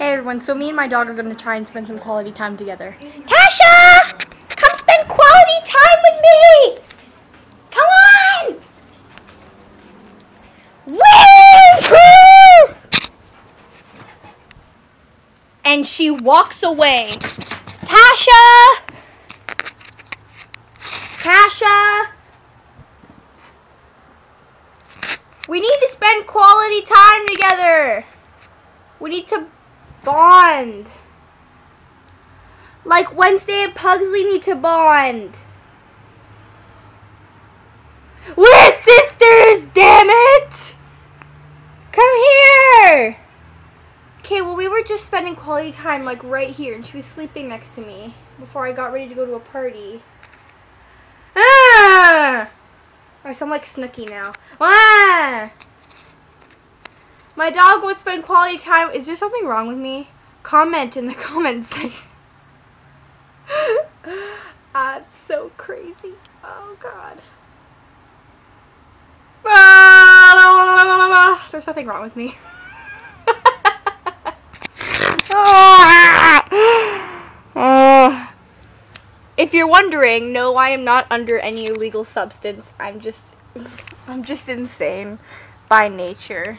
Hey everyone, so me and my dog are going to try and spend some quality time together. Tasha! Come spend quality time with me! Come on! Woo! And she walks away. Tasha! Tasha! We need to spend quality time together. We need to bond. Like Wednesday and Pugsley need to bond. We're sisters, damn it! Come here! Okay, well we were just spending quality time like right here and she was sleeping next to me before I got ready to go to a party. Ah! I sound like Snooki now. Ah! My dog would spend quality time. Is there something wrong with me? Comment in the comments section. It's so crazy. Oh God. There's nothing wrong with me. If you're wondering, no, I am not under any illegal substance. I'm just insane by nature.